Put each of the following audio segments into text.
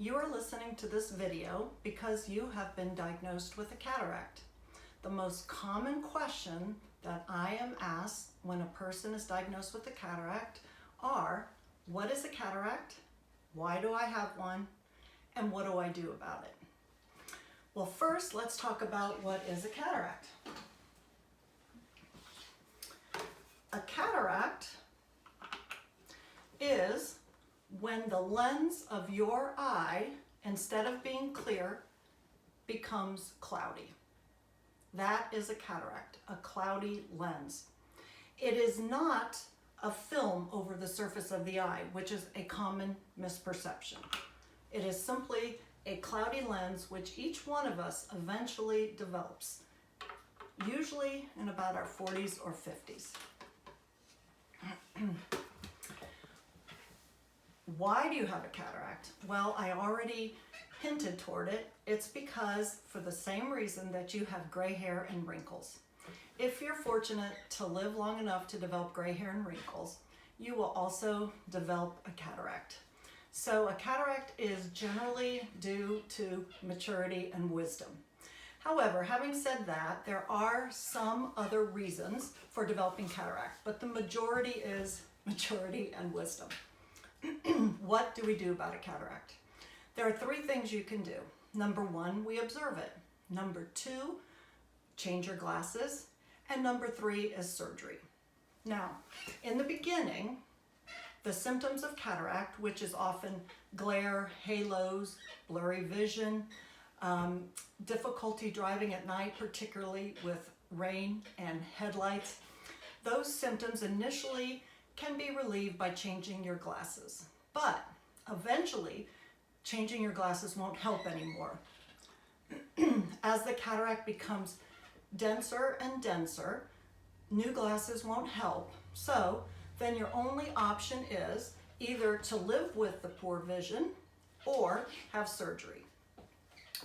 You are listening to this video because you have been diagnosed with a cataract. The most common question that I am asked when a person is diagnosed with a cataract are, what is a cataract? Why do I have one? And what do I do about it? Well, first, let's talk about what is a cataract. A cataract is when the lens of your eye, instead of being clear, becomes cloudy. That is a cataract, a cloudy lens. It is not a film over the surface of the eye, which is a common misperception. It is simply a cloudy lens which each one of us eventually develops, usually in about our 40s or 50s. Why do you have a cataract? Well, I already hinted toward it. It's because for the same reason that you have gray hair and wrinkles. If you're fortunate to live long enough to develop gray hair and wrinkles, you will also develop a cataract. So a cataract is generally due to maturity and wisdom. However, having said that, there are some other reasons for developing cataract, but the majority is maturity and wisdom. What do we do about a cataract? There are three things you can do. Number one, we observe it. Number two, change your glasses. And number three is surgery. Now, in the beginning, the symptoms of cataract, which is often glare, halos, blurry vision, difficulty driving at night, particularly with rain and headlights, those symptoms initially can be relieved by changing your glasses. But eventually, changing your glasses won't help anymore. As the cataract becomes denser and denser, new glasses won't help. So then your only option is either to live with the poor vision or have surgery.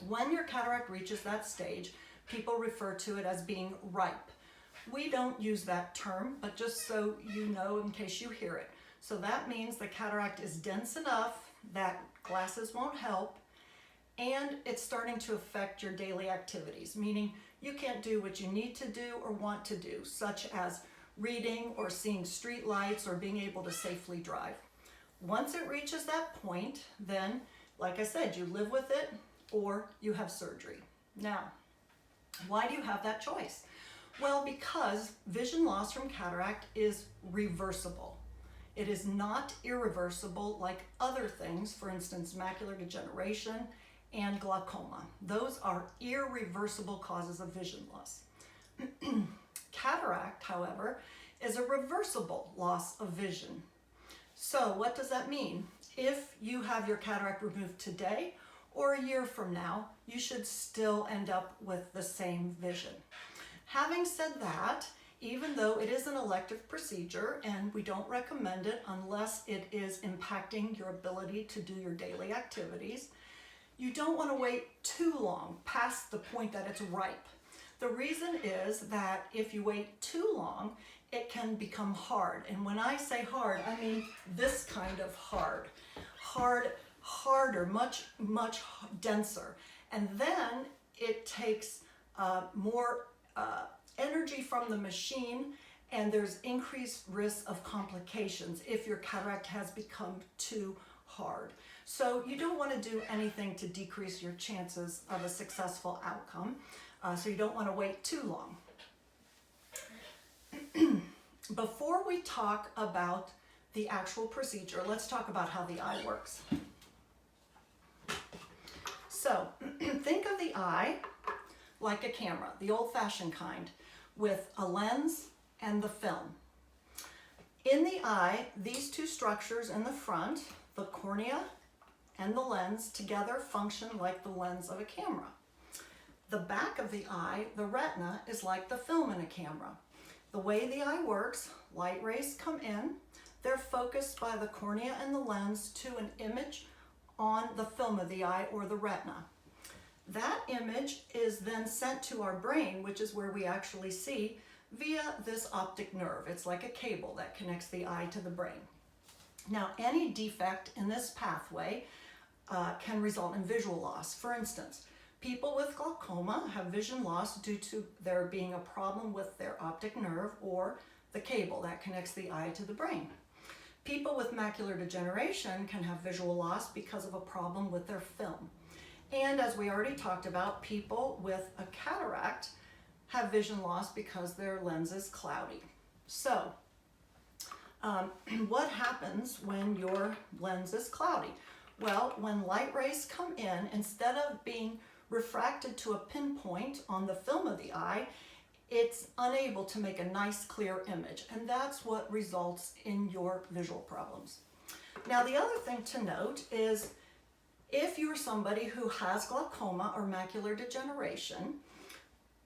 When your cataract reaches that stage, people refer to it as being ripe. We don't use that term, but just so you know in case you hear it. So that means the cataract is dense enough that glasses won't help, and it's starting to affect your daily activities, meaning you can't do what you need to do or want to do, such as reading or seeing street lights or being able to safely drive. Once it reaches that point, then, like I said, you live with it or you have surgery. Now, why do you have that choice? Well, because vision loss from cataract is reversible. It is not irreversible like other things, for instance, macular degeneration and glaucoma. Those are irreversible causes of vision loss. Cataract, however, is a reversible loss of vision. So what does that mean? If you have your cataract removed today or a year from now, you should still end up with the same vision. Having said that, even though it is an elective procedure and we don't recommend it unless it is impacting your ability to do your daily activities, you don't want to wait too long past the point that it's ripe. The reason is that if you wait too long, it can become hard. And when I say hard, I mean this kind of hard. Harder, much denser. And then it takes more energy from the machine, and there's increased risk of complications if your cataract has become too hard. So you don't want to do anything to decrease your chances of a successful outcome. So you don't want to wait too long. Before we talk about the actual procedure, let's talk about how the eye works. So think of the eye like a camera, the old-fashioned kind, with a lens and the film. In the eye, these two structures in the front, the cornea and the lens, together function like the lens of a camera. The back of the eye, the retina, is like the film in a camera. The way the eye works, light rays come in, they're focused by the cornea and the lens to an image on the film of the eye or the retina. That image is then sent to our brain, which is where we actually see, via this optic nerve. It's like a cable that connects the eye to the brain. Now, any defect in this pathway can result in visual loss. For instance, people with glaucoma have vision loss due to there being a problem with their optic nerve or the cable that connects the eye to the brain. People with macular degeneration can have visual loss because of a problem with their film. And as we already talked about, people with a cataract have vision loss because their lens is cloudy. So, what happens when your lens is cloudy? Well, when light rays come in, instead of being refracted to a pinpoint on the film of the eye, it's unable to make a nice clear image, and that's what results in your visual problems. Now, the other thing to note is if you're somebody who has glaucoma or macular degeneration,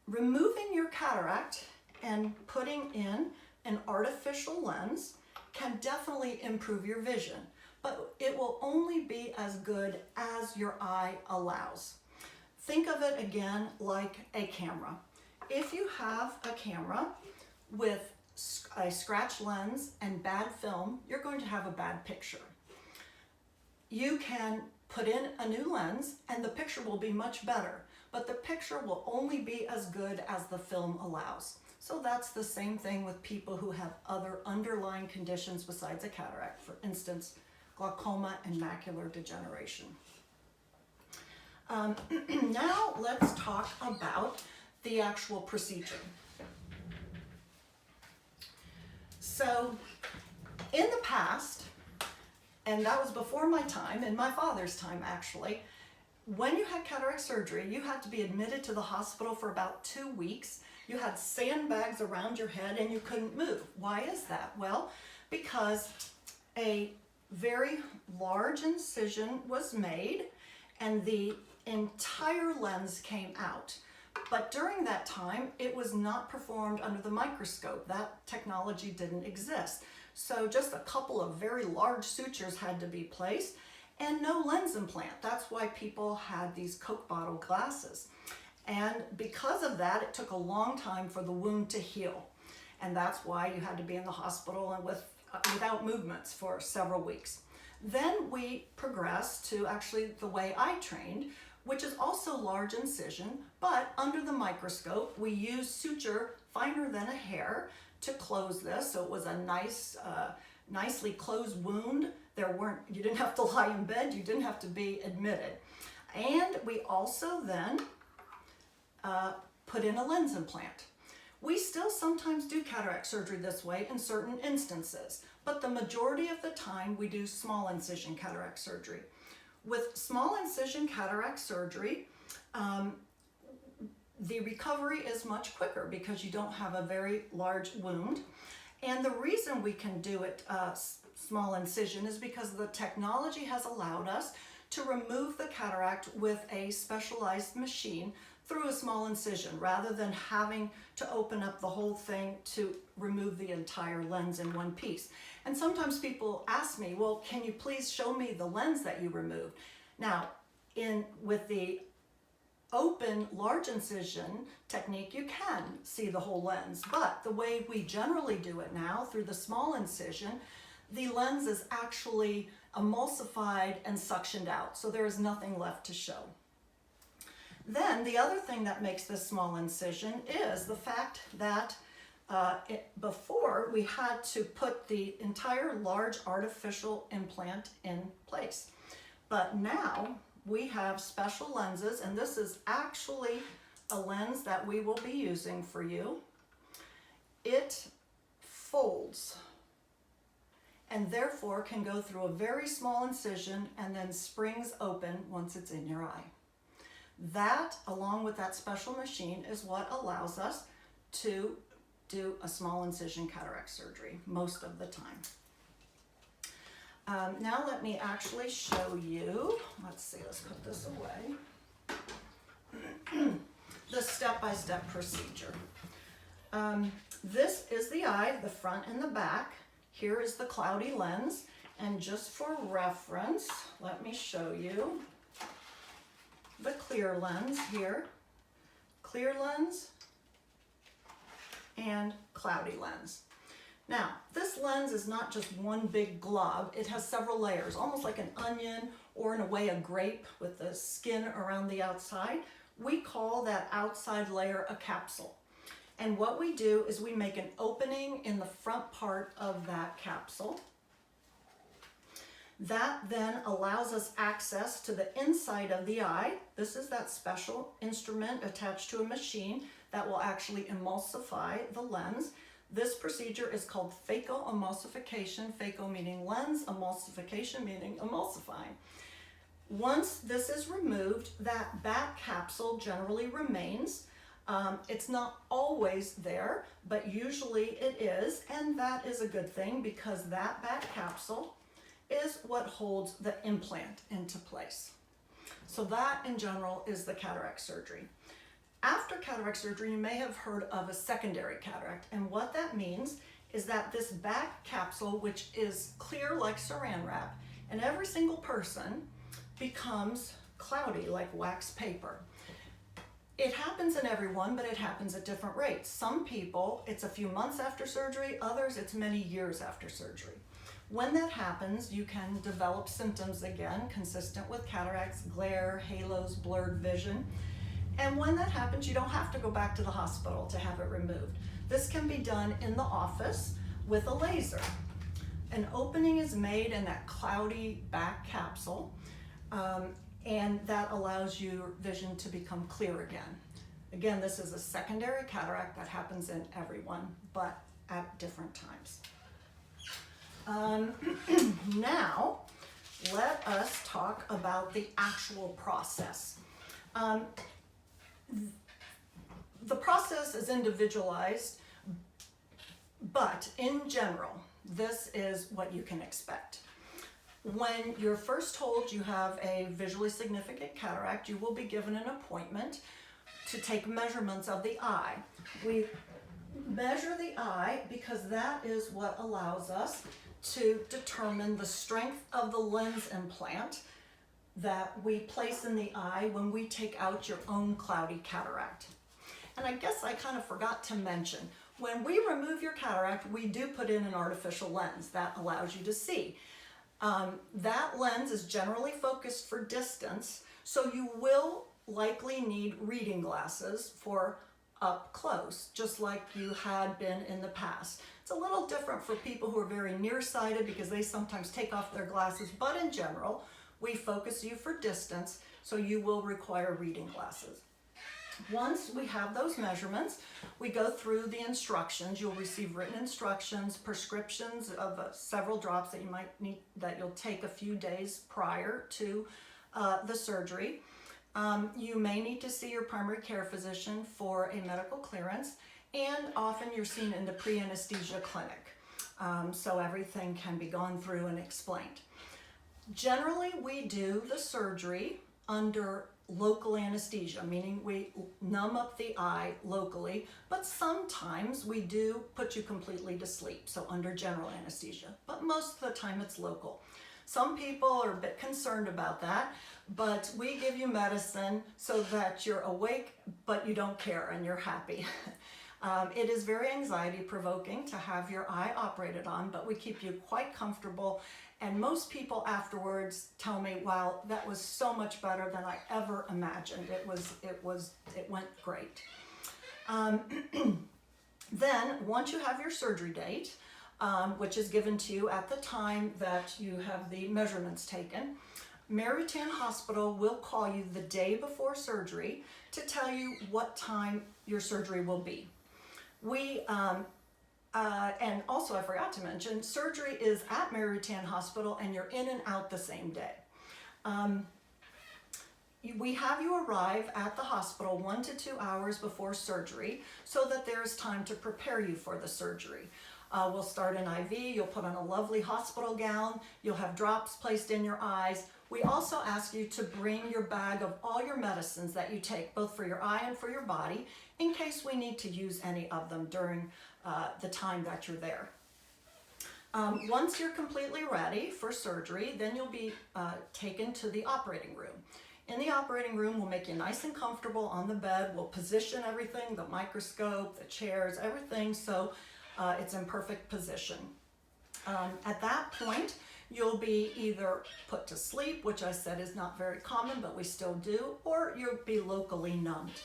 removing your cataract and putting in an artificial lens can definitely improve your vision, but it will only be as good as your eye allows. Think of it again like a camera. If you have a camera with a scratch lens and bad film, you're going to have a bad picture. You can put in a new lens and the picture will be much better, but the picture will only be as good as the film allows. So that's the same thing with people who have other underlying conditions besides a cataract, for instance, glaucoma and macular degeneration. Now let's talk about the actual procedure. So in the past, and that was before my time, in my father's time actually, when you had cataract surgery, you had to be admitted to the hospital for about 2 weeks. You had sandbags around your head and you couldn't move. Why is that? Well, because a very large incision was made and the entire lens came out. But during that time, it was not performed under the microscope. That technology didn't exist. So just a couple of very large sutures had to be placed and no lens implant. That's why people had these Coke bottle glasses. And because of that, it took a long time for the wound to heal. And that's why you had to be in the hospital and without movements for several weeks. Then we progressed to actually the way I trained, which is also large incision, but under the microscope, we used suture finer than a hair to close this. So it was a nicely closed wound. You didn't have to lie in bed, you didn't have to be admitted. And we also then put in a lens implant. We still sometimes do cataract surgery this way in certain instances, but the majority of the time we do small incision cataract surgery. With small incision cataract surgery, the recovery is much quicker because you don't have a very large wound. And the reason we can do it small incision is because the technology has allowed us to remove the cataract with a specialized machine through a small incision rather than having to open up the whole thing to remove the entire lens in one piece. And sometimes people ask me, well, can you please show me the lens that you removed? Now, with the open large incision technique, you can see the whole lens, but the way we generally do it now through the small incision, the lens is actually emulsified and suctioned out, so there is nothing left to show. Then the other thing that makes this small incision is the fact that before we had to put the entire large artificial implant in place. But now we have special lenses, and this is actually a lens that we will be using for you. It folds and therefore can go through a very small incision and then springs open once it's in your eye. That, along with that special machine, is what allows us to do a small incision cataract surgery most of the time. Now let me actually show you, let's see, let's put this away, the step-by-step procedure. This is the eye, the front and the back. Here is the cloudy lens, and just for reference, let me show you the clear lens here, clear lens and cloudy lens. Now, this lens is not just one big glob, it has several layers, almost like an onion or in a way a grape with the skin around the outside, we call that outside layer a capsule. And what we do is we make an opening in the front part of that capsule. That then allows us access to the inside of the eye. This is that special instrument attached to a machine that will actually emulsify the lens. This procedure is called phacoemulsification, phaco meaning lens, emulsification meaning emulsifying. Once this is removed, that back capsule generally remains. It's not always there, but usually it is, and that is a good thing because that back capsule is what holds the implant into place. So that in general is the cataract surgery. After cataract surgery, you may have heard of a secondary cataract, and what that means is that this back capsule, which is clear like saran wrap, and every single person becomes cloudy like wax paper. It happens in everyone, but it happens at different rates. Some people, it's a few months after surgery, others it's many years after surgery. When that happens, you can develop symptoms again consistent with cataracts, glare, halos, blurred vision. And when that happens, you don't have to go back to the hospital to have it removed. This can be done in the office with a laser. An opening is made in that cloudy back capsule, and that allows your vision to become clear again. Again, this is a secondary cataract that happens in everyone, but at different times. Now, let us talk about the actual process. The process is individualized, but in general, this is what you can expect. When you're first told you have a visually significant cataract, you will be given an appointment to take measurements of the eye. We measure the eye because that is what allows us to determine the strength of the lens implant that we place in the eye when we take out your own cloudy cataract. And I guess I kind of forgot to mention, when we remove your cataract, we do put in an artificial lens that allows you to see. That lens is generally focused for distance, so you will likely need reading glasses for up close, just like you had been in the past. It's a little different for people who are very nearsighted because they sometimes take off their glasses, but in general, we focus you for distance, so you will require reading glasses. Once we have those measurements, we go through the instructions. You'll receive written instructions, prescriptions of several drops that you might need, that you'll take a few days prior to the surgery. You may need to see your primary care physician for a medical clearance, and often you're seen in the pre-anesthesia clinic. So everything can be gone through and explained. Generally, we do the surgery under local anesthesia, meaning we numb up the eye locally, but sometimes we do put you completely to sleep, so under general anesthesia, but most of the time it's local. Some people are a bit concerned about that, but we give you medicine so that you're awake, but you don't care and you're happy. It is very anxiety provoking to have your eye operated on, but we keep you quite comfortable. And most people afterwards tell me, wow, that was so much better than I ever imagined. It went great. Then once you have your surgery date, which is given to you at the time that you have the measurements taken, Marytan Hospital will call you the day before surgery to tell you what time your surgery will be. And also I forgot to mention, surgery is at Marytan Hospital and you're in and out the same day. We have you arrive at the hospital 1 to 2 hours before surgery so that there's time to prepare you for the surgery. We'll start an IV, you'll put on a lovely hospital gown, you'll have drops placed in your eyes. We also ask you to bring your bag of all your medicines that you take, both for your eye and for your body, in case we need to use any of them during the time that you're there. Once you're completely ready for surgery, then you'll be taken to the operating room. In the operating room, we'll make you nice and comfortable on the bed. We'll position everything, the microscope, the chairs, everything, so it's in perfect position. At that point, You'll be either put to sleep, which I said is not very common, but we still do, or you'll be locally numbed.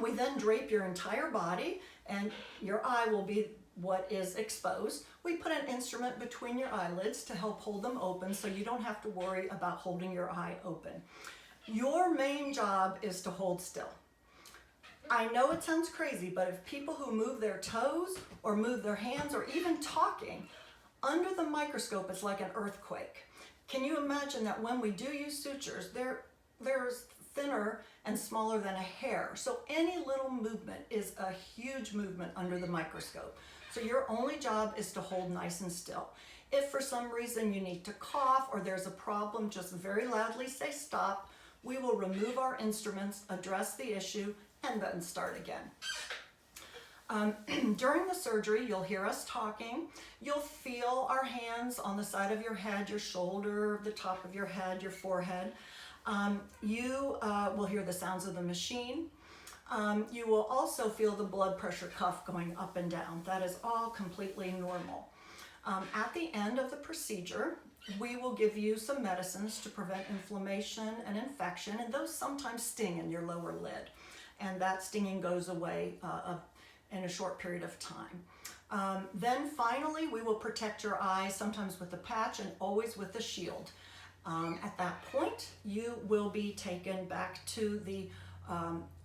We then drape your entire body, and your eye will be what is exposed. We put an instrument between your eyelids to help hold them open so you don't have to worry about holding your eye open. Your main job is to hold still. I know it sounds crazy, but if people who move their toes or move their hands or even talking, under the microscope it's like an earthquake. Can you imagine that when we do use sutures, they're thinner and smaller than a hair. So any little movement is a huge movement under the microscope. So your only job is to hold nice and still. If for some reason you need to cough or there's a problem, just very loudly say stop. We will remove our instruments, address the issue, and then start again. During the surgery, you'll hear us talking. You'll feel our hands on the side of your head, your shoulder, the top of your head, your forehead. You will hear the sounds of the machine. You will also feel the blood pressure cuff going up and down. That is all completely normal. At the end of the procedure, we will give you some medicines to prevent inflammation and infection, and those sometimes sting in your lower lid. And that stinging goes away in a short period of time. Then finally, we will protect your eye, sometimes with a patch and always with a shield. At that point, you will be taken back to the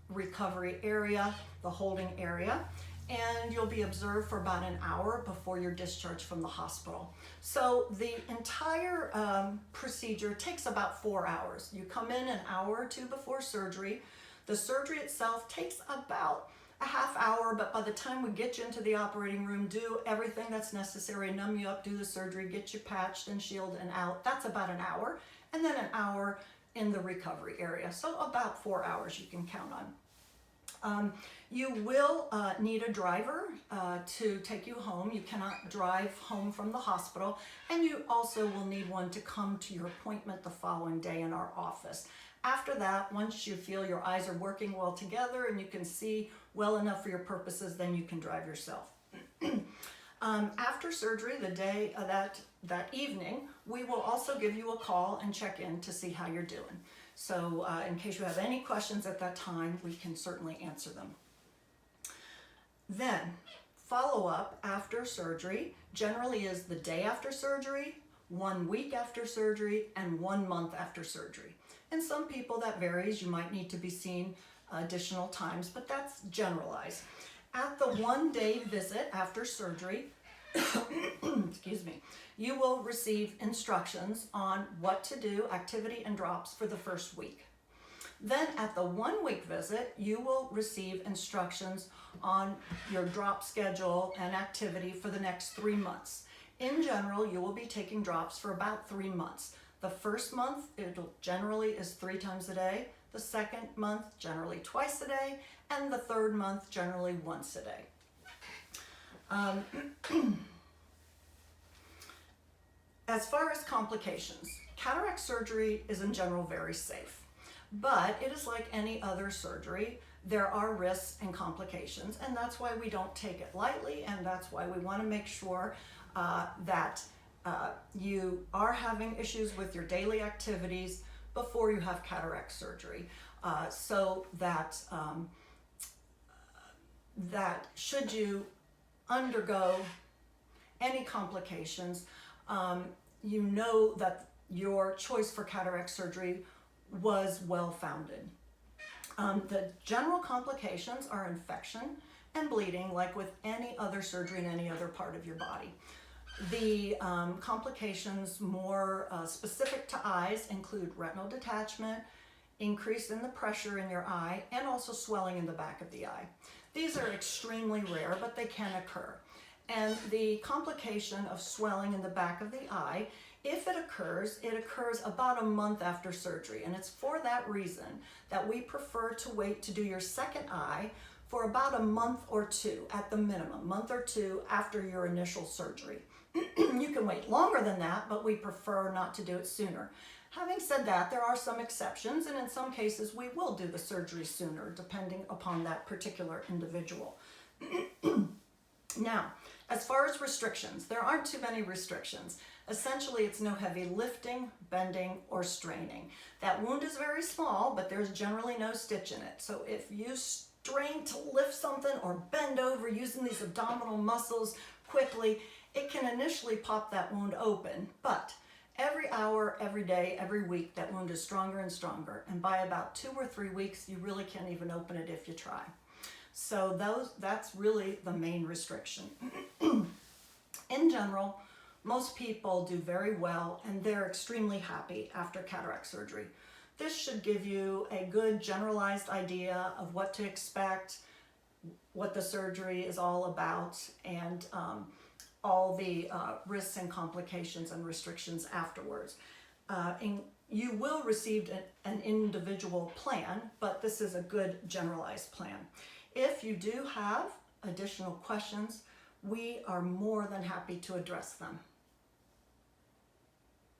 recovery area, the holding area, and you'll be observed for about an hour before you're discharged from the hospital. So the entire procedure takes about 4 hours. You come in an hour or two before surgery. The surgery itself takes about a half hour, but by the time we get you into the operating room, do everything that's necessary, numb you up, do the surgery, get you patched and shielded and out, that's about an hour, and then an hour in the recovery area. So about 4 hours you can count on. You will need a driver to take you home. You cannot drive home from the hospital, and you also will need one to come to your appointment the following day in our office. After that, once you feel your eyes are working well together and you can see well enough for your purposes, then you can drive yourself. After surgery, the day that evening, we will also give you a call and check in to see how you're doing. So in case you have any questions at that time, we can certainly answer them. Then, follow-up after surgery generally is the day after surgery, 1 week after surgery, and 1 month after surgery. And some people that varies. You might need to be seen additional times, but that's generalized. At the 1-day visit after surgery, excuse me, you will receive instructions on what to do, activity and drops for the first week. Then at the 1-week visit, you will receive instructions on your drop schedule and activity for the next 3 months. In general, you will be taking drops for about 3 months. The first month, it generally is 3 times a day. The second month, generally twice a day. And the third month, generally once a day. As far as complications, cataract surgery is in general very safe. But it is like any other surgery. There are risks and complications, and that's why we don't take it lightly, and that's why we want to make sure that you are having issues with your daily activities before you have cataract surgery, so that that should you undergo any complications, you know that your choice for cataract surgery was well-founded. The general complications are infection and bleeding, like with any other surgery in any other part of your body. The complications more specific to eyes include retinal detachment, increase in the pressure in your eye, and also swelling in the back of the eye. These are extremely rare, but they can occur. And the complication of swelling in the back of the eye, if it occurs about a month after surgery. And it's for that reason that we prefer to wait to do your second eye for about a month or two at the minimum, month or two after your initial surgery. You can wait longer than that, but we prefer not to do it sooner. Having said that, there are some exceptions, and in some cases we will do the surgery sooner, depending upon that particular individual. Now, as far as restrictions, there aren't too many restrictions. Essentially, it's no heavy lifting, bending, or straining. That wound is very small, but there's generally no stitch in it. So if you strain to lift something or bend over using these abdominal muscles quickly, it can initially pop that wound open, but every hour, every day, every week, that wound is stronger and stronger. And by about 2 or 3 weeks, you really can't even open it if you try. So that's really the main restriction. In general, most people do very well and they're extremely happy after cataract surgery. This should give you a good generalized idea of what to expect, what the surgery is all about, and all the risks and complications and restrictions afterwards. You will receive an individual plan, but this is a good generalized plan. If you do have additional questions, we are more than happy to address them.